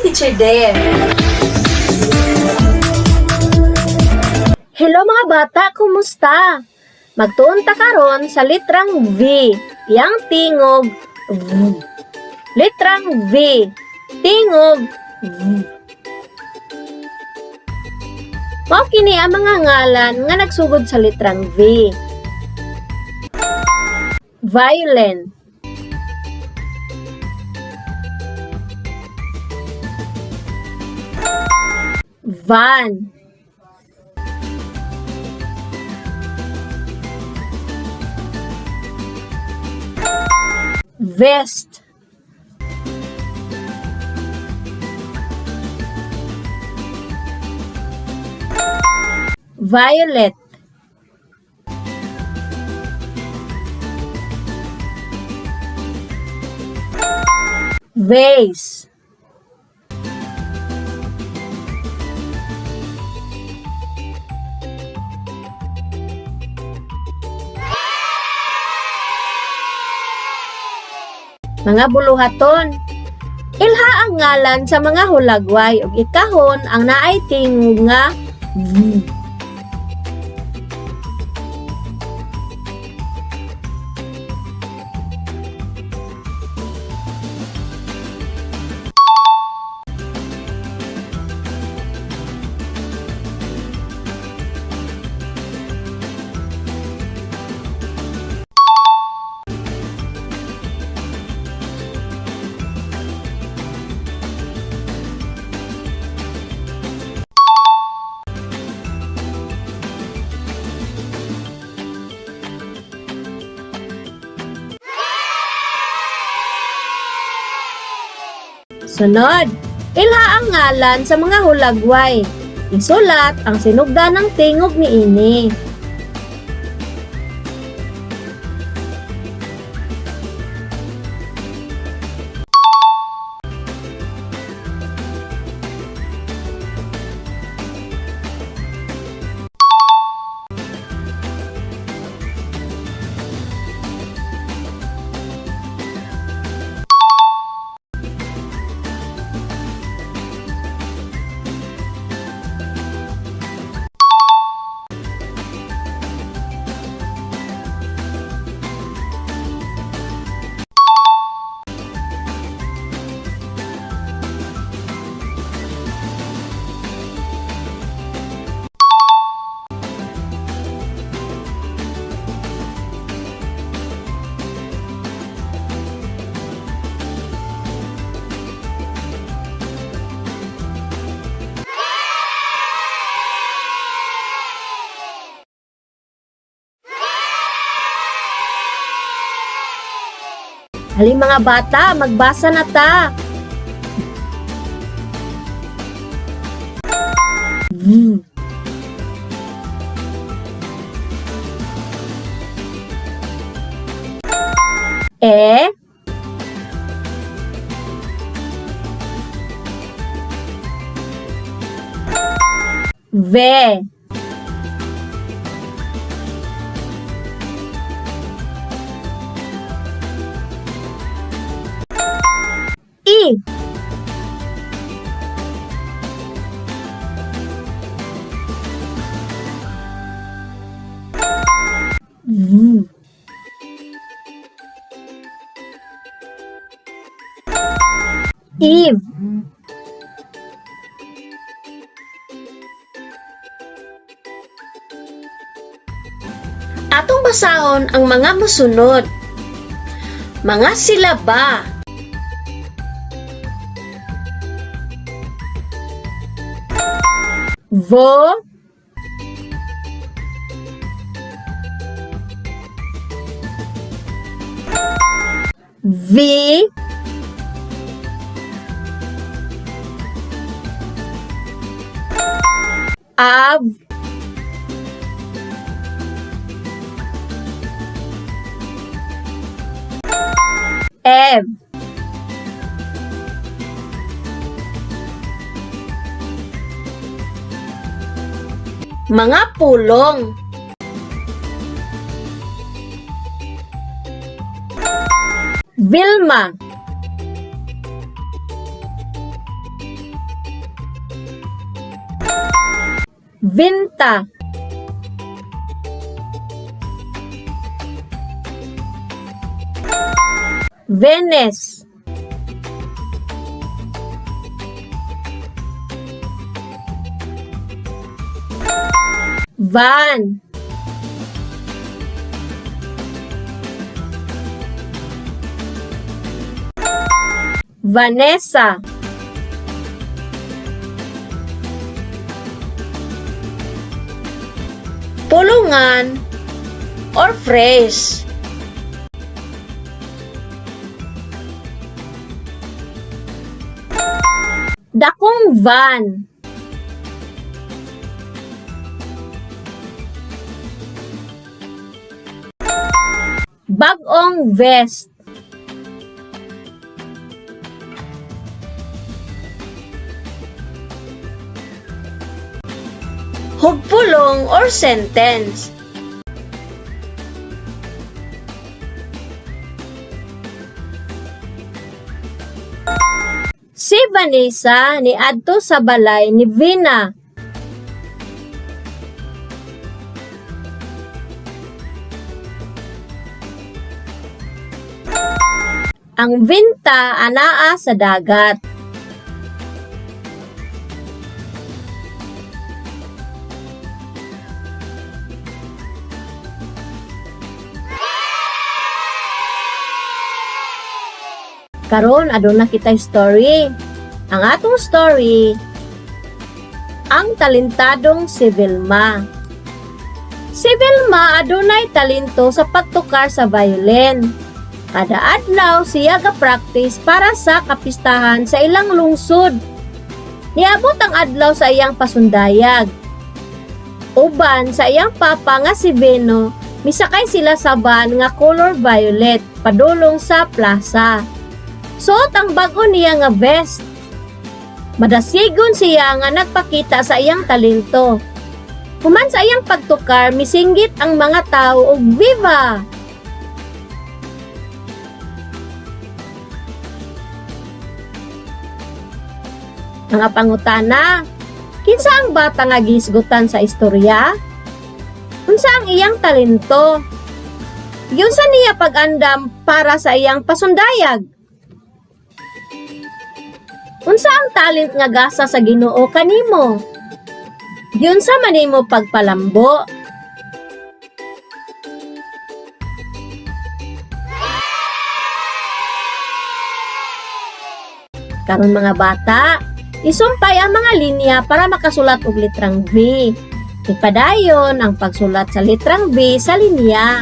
Teacher Dea. Hello mga bata, kumusta? Magtuon ta karon sa litrang V, yang tingog V. Litrang V, tingog V. Mao kini ang mga ngalan nga nagsugod sa litrang V. Violin, van, vest, violet, vase, mga buluhaton. Ilha ang ngalan sa mga hulagway ug ikahon ang naay tingog nga V. Sunod, ilha ang ngalan sa mga hulagway. Isulat ang sinugdan ng tingog niini. Halin mga bata, magbasa na ta. V. E. V. I. V. Eve. Atong basahon ang mga mosunod. Mga silaba. Vo. Vi. Av. Ev. Mga pulong. Vilma. Vinta. Venice. Van. Vanessa. Pulungan or phrase. Dakong van. Bag-ong vest. Hugpulong or sentence. Si Vanessa niadto sa balay ni Vina. Ang Vinta anaa sa dagat. Karon aduna kita story. Ang atong story, ang talentadong si Vilma. Si Vilma adunay talento sa pagtukar sa violin. Kada adlaw siya ga-practice para sa kapistahan sa ilang lungsod. Niabot ang adlaw sa iyang pasundayag. Uban sa iyang papa nga si Veno, misakay sila sa van nga color violet padulong sa plaza. Suot ang bago niya nga vest. Madasigon siya nga nagpakita sa iyang talento. Human sa iyang pagtukar, misinggit ang mga tao og viva! Mga pangutana, kinsa ang bata nga gisgutan sa istorya? Unsa ang iyang talento? Yunsa niya pag-andam para sa iyang pasundayag? Unsa ang talent nga gasa sa Ginoo kanimo? Yunsa man nimo pagpalambo? Karon mga bata, isumpay ang mga linya para makasulat og litrang V. Ipadayon ang pagsulat sa litrang V sa linya.